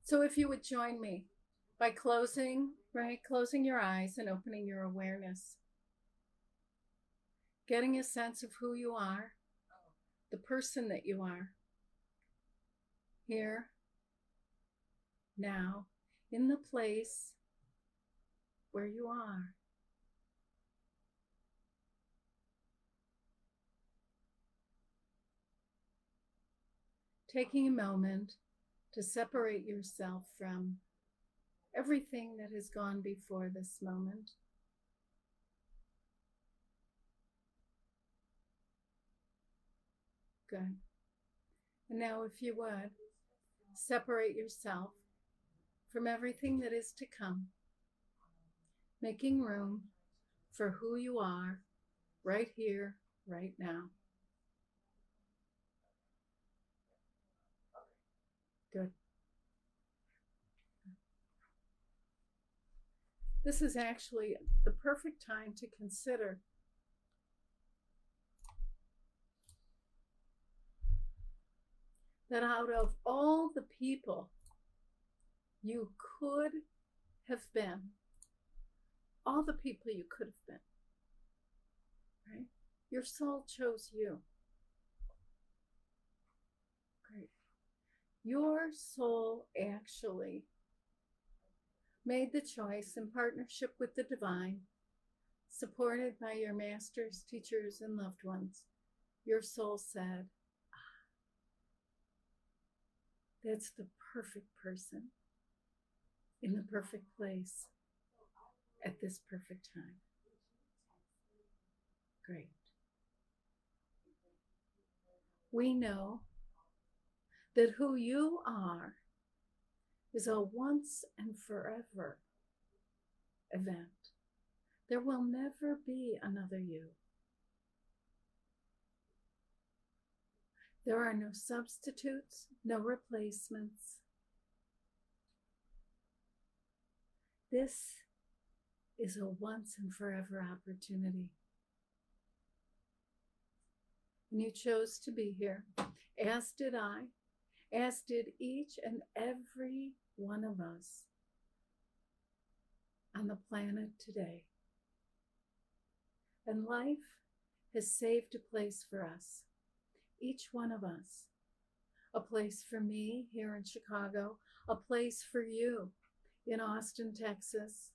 So if you would join me by closing your eyes and opening your awareness, getting a sense of who you are, the person that you are, here, now, in the place where you are. Taking a moment to separate yourself from everything that has gone before this moment. Good. And now, if you would, separate yourself from everything that is to come, making room for who you are right here, right now. Good. This is actually the perfect time to consider that out of all the people you could have been, all the people you could have been, right? Your soul chose you. Great. Your soul actually made the choice in partnership with the divine, supported by your masters, teachers, and loved ones. Your soul said, that's the perfect person in the perfect place at this perfect time. Great. We know that who you are is a once and forever event. There will never be another you. There are no substitutes, no replacements. This is a once and forever opportunity. And you chose to be here, as did I, as did each and every one of us on the planet today. And life has saved a place for us, each one of us. A place for me here in Chicago, a place for you in Austin, Texas,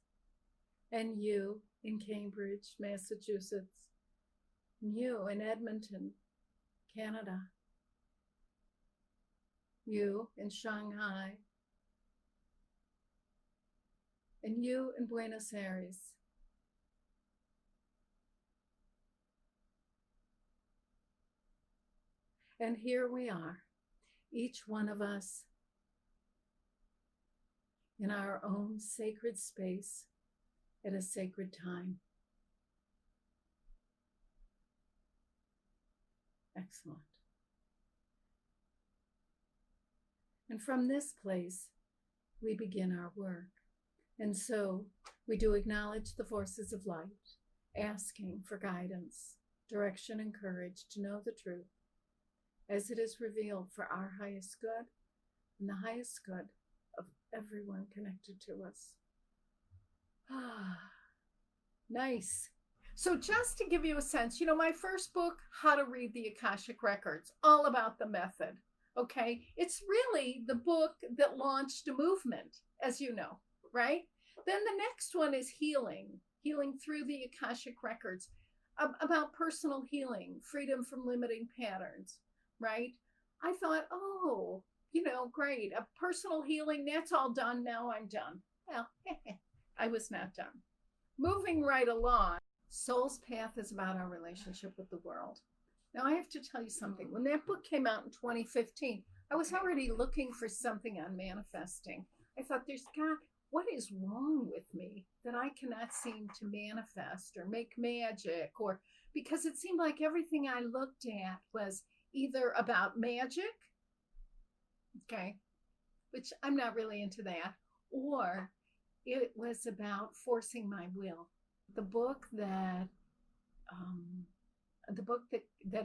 and you in Cambridge, Massachusetts, and you in Edmonton, Canada, you in Shanghai, and you in Buenos Aires. And here we are, each one of us in our own sacred space at a sacred time. Excellent. And from this place, we begin our work. And so we do acknowledge the forces of light, asking for guidance, direction, and courage to know the truth as it is revealed for our highest good and the highest good of everyone connected to us. Nice. So just to give you a sense, my first book, How to Read the Akashic Records, all about the method. Okay. It's really the book that launched a movement, as you know, right? Then the next one is healing through the Akashic Records, about personal healing, freedom from limiting patterns, right? I thought, great. A personal healing, that's all done. Now I'm done. Well, I was not done. Moving right along, Soul's Path is about our relationship with the world. Now, I have to tell you something. When that book came out in 2015, I was already looking for something on manifesting. I thought, what is wrong with me that I cannot seem to manifest or make magic? Or because it seemed like everything I looked at was either about magic, okay, which I'm not really into that, or it was about forcing my will. The book that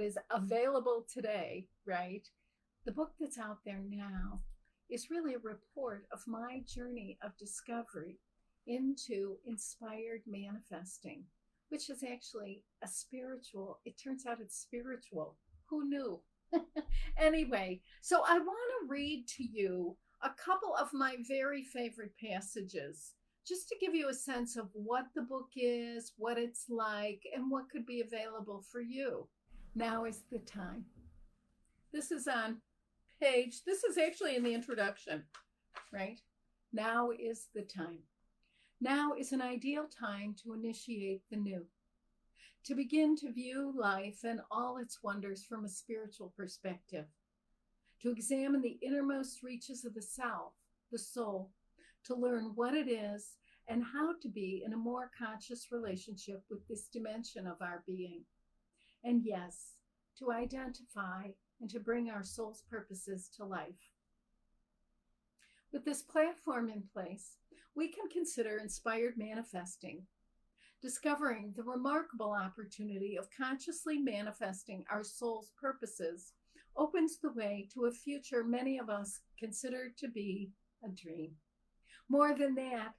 is available today, right? The book that's out there now is really a report of my journey of discovery into inspired manifesting, which is actually a spiritual, it turns out it's spiritual. Who knew? Anyway, so I want to read to you a couple of my very favorite passages just to give you a sense of what the book is, what it's like, and what could be available for you. Now is the time. This is on this is actually in the introduction, right? Now is the time. Now is an ideal time to initiate the new, to begin to view life and all its wonders from a spiritual perspective, to examine the innermost reaches of the self, the soul, to learn what it is and how to be in a more conscious relationship with this dimension of our being. And yes, to identify and to bring our soul's purposes to life. With this platform in place, we can consider inspired manifesting, discovering the remarkable opportunity of consciously manifesting our soul's purposes opens the way to a future many of us consider to be a dream. More than that,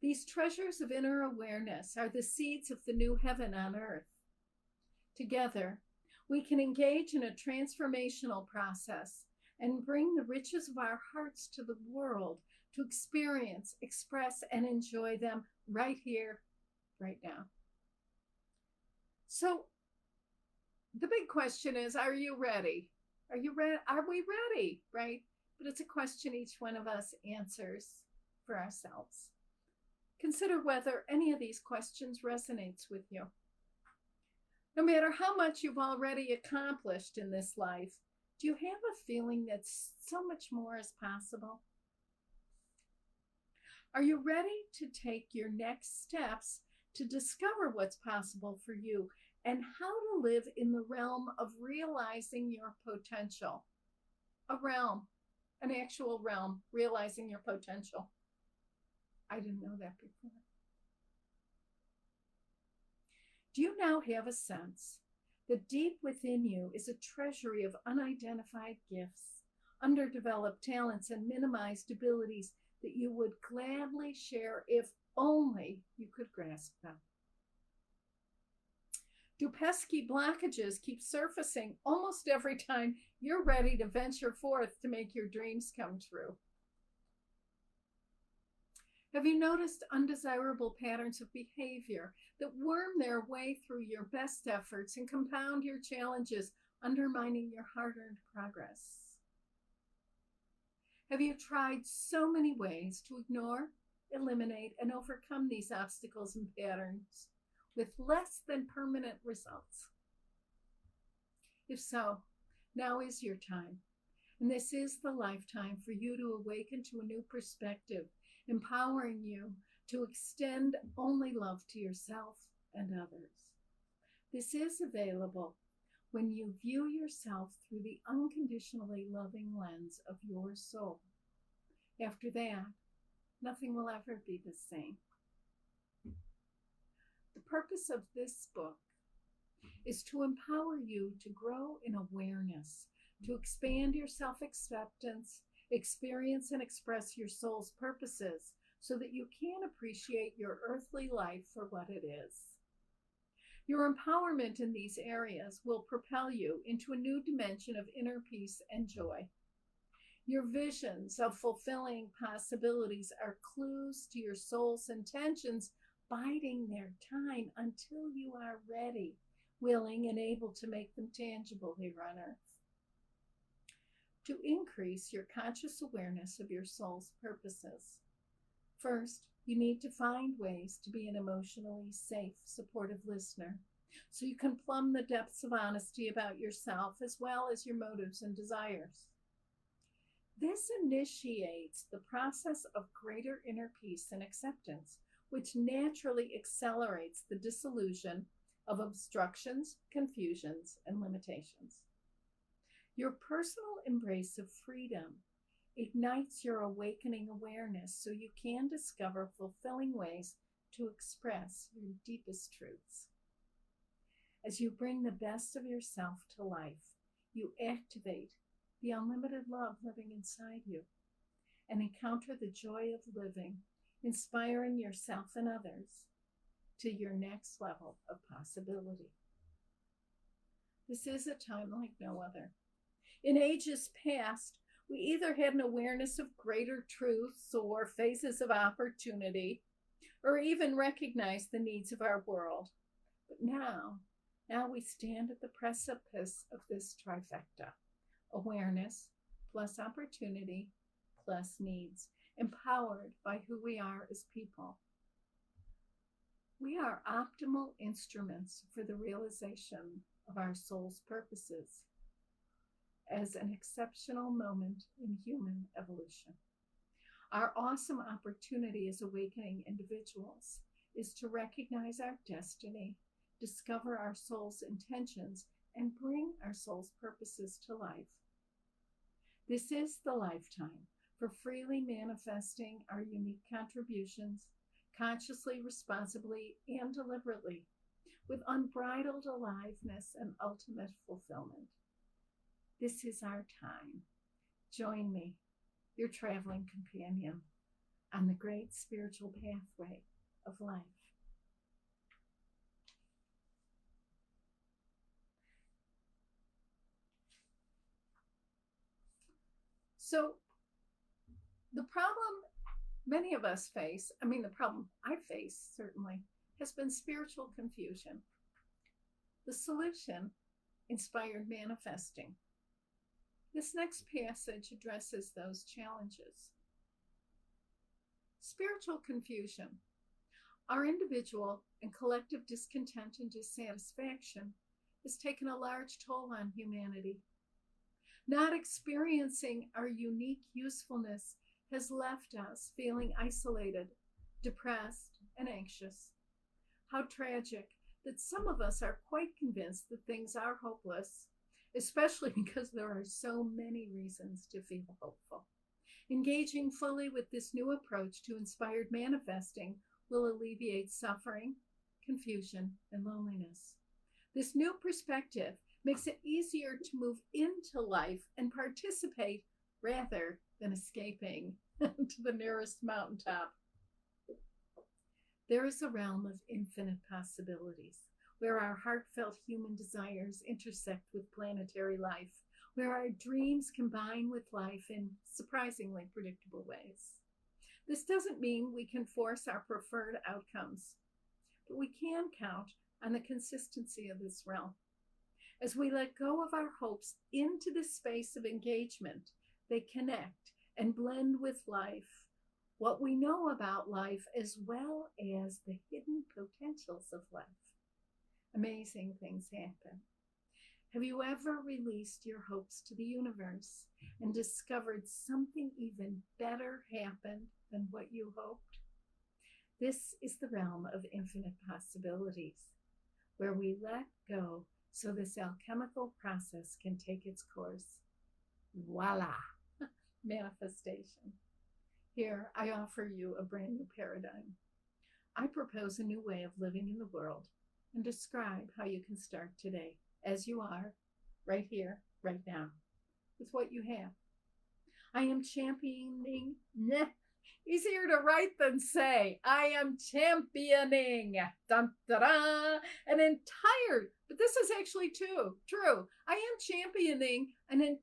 these treasures of inner awareness are the seeds of the new heaven on earth. Together, we can engage in a transformational process and bring the riches of our hearts to the world to experience, express, and enjoy them right here, right now. So the big question is, are you ready? Are you ready? Are we ready? Right? But it's a question each one of us answers for ourselves. Consider whether any of these questions resonates with you. No matter how much you've already accomplished in this life, do you have a feeling that so much more is possible? Are you ready to take your next steps to discover what's possible for you and how to live in the realm of realizing your potential? A realm, an actual realm, realizing your potential. I didn't know that before. Do you now have a sense that deep within you is a treasury of unidentified gifts, underdeveloped talents, and minimized abilities that you would gladly share if only you could grasp them? Do pesky blockages keep surfacing almost every time you're ready to venture forth to make your dreams come true? Have you noticed undesirable patterns of behavior that worm their way through your best efforts and compound your challenges, undermining your hard-earned progress? Have you tried so many ways to ignore, eliminate, and overcome these obstacles and patterns with less than permanent results? If so, now is your time, and this is the lifetime for you to awaken to a new perspective, empowering you to extend only love to yourself and others. This is available when you view yourself through the unconditionally loving lens of your soul. After that, nothing will ever be the same. The purpose of this book is to empower you to grow in awareness, to expand your self-acceptance, experience and express your soul's purposes so that you can appreciate your earthly life for what it is. Your empowerment in these areas will propel you into a new dimension of inner peace and joy. Your visions of fulfilling possibilities are clues to your soul's intentions biding their time until you are ready, willing, and able to make them tangible here on earth. To increase your conscious awareness of your soul's purposes, first, you need to find ways to be an emotionally safe, supportive listener so you can plumb the depths of honesty about yourself as well as your motives and desires. This initiates the process of greater inner peace and acceptance, which naturally accelerates the dissolution of obstructions, confusions, and limitations. Your personal embrace of freedom ignites your awakening awareness so you can discover fulfilling ways to express your deepest truths. As you bring the best of yourself to life, you activate the unlimited love living inside you. and encounter the joy of living, inspiring yourself and others to your next level of possibility. This is a time like no other. In ages past, we either had an awareness of greater truths or phases of opportunity, or even recognized the needs of our world. But now we stand at the precipice of this trifecta: awareness plus opportunity plus needs, empowered by who we are as people. We are optimal instruments for the realization of our soul's purposes as an exceptional moment in human evolution. Our awesome opportunity as awakening individuals is to recognize our destiny, discover our soul's intentions, and bring our soul's purposes to life. This is the lifetime for freely manifesting our unique contributions, consciously, responsibly, and deliberately, with unbridled aliveness and ultimate fulfillment. This is our time. Join me, your traveling companion, on the great spiritual pathway of life. So, the problem many of us face, the problem I face certainly, has been spiritual confusion. The solution: inspired manifesting. This next passage addresses those challenges. Spiritual confusion. Our individual and collective discontent and dissatisfaction has taken a large toll on humanity. Not experiencing our unique usefulness has left us feeling isolated, depressed, and anxious. How tragic that some of us are quite convinced that things are hopeless, especially because there are so many reasons to feel hopeful. Engaging fully with this new approach to inspired manifesting will alleviate suffering, confusion, and loneliness. This new perspective makes it easier to move into life and participate rather than escaping to the nearest mountaintop. There is a realm of infinite possibilities, where our heartfelt human desires intersect with planetary life, where our dreams combine with life in surprisingly predictable ways. This doesn't mean we can force our preferred outcomes, but we can count on the consistency of this realm. As we let go of our hopes into the space of engagement, they connect and blend with life, what we know about life, as well as the hidden potentials of life. Amazing things happen. Have you ever released your hopes to the universe and discovered something even better happened than what you hoped? This is the realm of infinite possibilities, where we let go so this alchemical process can take its course. Voila! Manifestation. Here, I offer you a brand new paradigm. I propose a new way of living in the world and describe how you can start today, as you are, right here, right now, with what you have. I am championing, easier to write than say, I am championing, dun, da, da, an entire, but this is actually true. I am championing an entire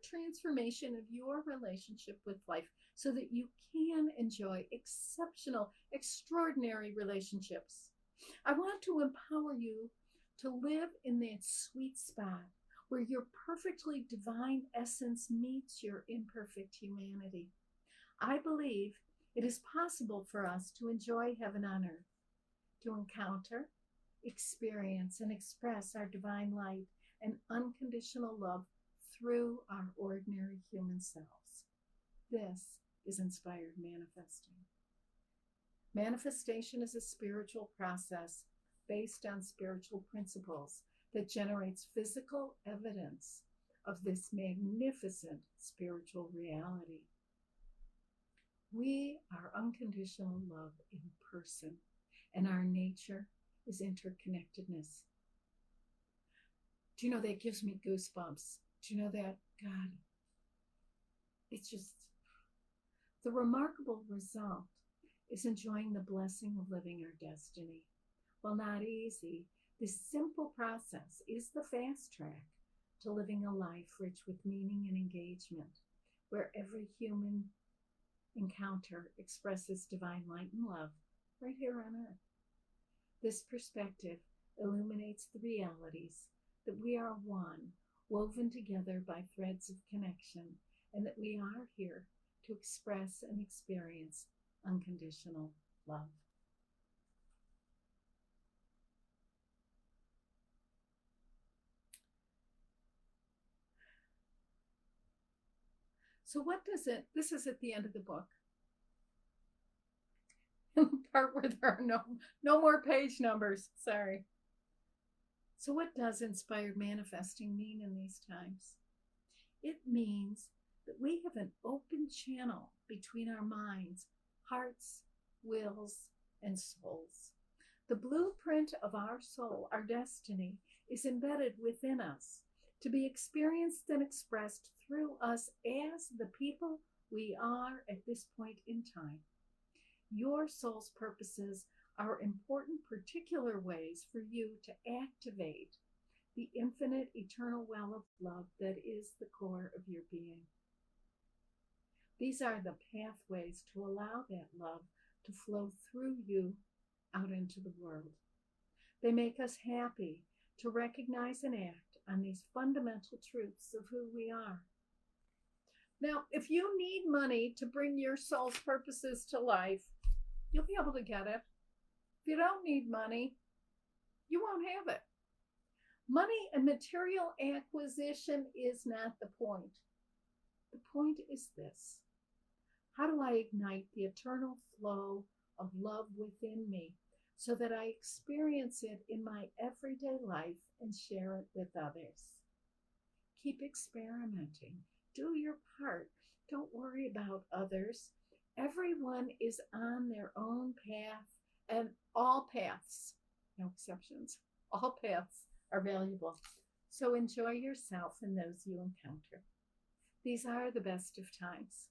transformation of your relationship with life so that you can enjoy exceptional, extraordinary relationships. I want to empower you to live in that sweet spot where your perfectly divine essence meets your imperfect humanity. I believe it is possible for us to enjoy heaven on earth, to encounter, experience, and express our divine light and unconditional love through our ordinary human selves. This is inspired manifesting. Manifestation is a spiritual process based on spiritual principles that generates physical evidence of this magnificent spiritual reality. We are unconditional love in person, and our nature is interconnectedness. Do you know that gives me goosebumps? Do you know that? God, it's just, The remarkable result is enjoying the blessing of living our destiny. While not easy, this simple process is the fast track to living a life rich with meaning and engagement, where every human encounter expresses divine light and love right here on earth. This perspective illuminates the realities that we are one, woven together by threads of connection, and that we are here to express and experience unconditional love. So what does it, this is at the end of the book, the part where there are no more page numbers, sorry. So what does inspired manifesting mean in these times? It means that we have an open channel between our minds, hearts, wills, and souls. The blueprint of our soul, our destiny, is embedded within us to be experienced and expressed through us as the people we are at this point in time. Your soul's purposes are important particular ways for you to activate the infinite eternal well of love that is the core of your being. These are the pathways to allow that love to flow through you out into the world. They make us happy to recognize and act on these fundamental truths of who we are. Now, if you need money to bring your soul's purposes to life, you'll be able to get it. If you don't need money, you won't have it. Money and material acquisition is not the point. The point is this: how do I ignite the eternal flow of love within me so that I experience it in my everyday life and share it with others? Keep experimenting. Do your part. Don't worry about others. Everyone is on their own path, and all paths, no exceptions, all paths are valuable. So enjoy yourself and those you encounter. These are the best of times.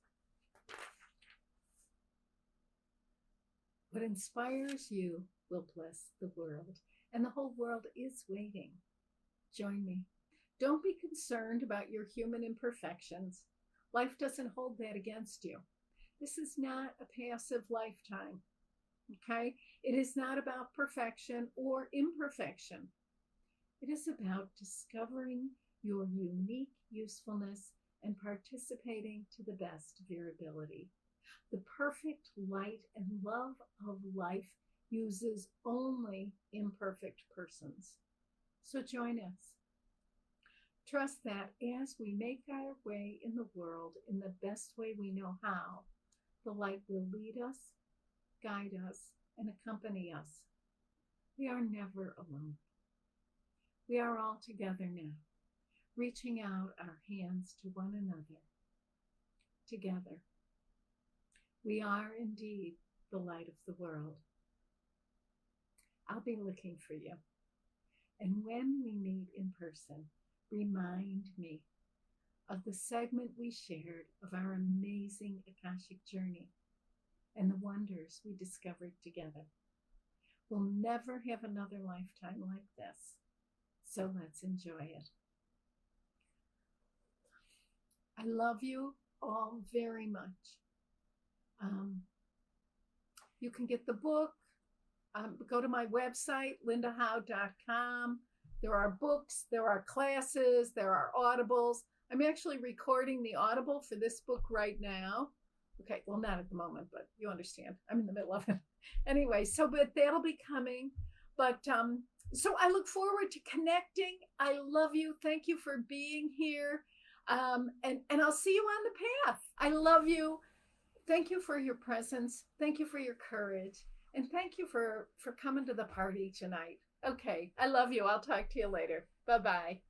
What inspires you will bless the world, and the whole world is waiting. Join me. Don't be concerned about your human imperfections. Life doesn't hold that against you. This is not a passive lifetime, okay? It is not about perfection or imperfection. It is about discovering your unique usefulness and participating to the best of your ability. The perfect light and love of life uses only imperfect persons. So join us. Trust that as we make our way in the world in the best way we know how, the light will lead us, guide us, and accompany us. We are never alone. We are all together now, reaching out our hands to one another. Together, we are indeed the light of the world. I'll be looking for you. And when we meet in person, remind me of the segment we shared of our amazing Akashic journey and the wonders we discovered together. We'll never have another lifetime like this, so let's enjoy it. I love you all very much. You can get the book. Go to my website, lindahowe.com. There are books, there are classes, there are audibles. I'm actually recording the audible for this book right now. Okay, well, not at the moment, but you understand. I'm in the middle of it. Anyway, but that'll be coming. But so I look forward to connecting. I love you. Thank you for being here. And I'll see you on the path. I love you. Thank you for your presence. Thank you for your courage. And thank you for coming to the party tonight. Okay, I love you. I'll talk to you later. Bye-bye.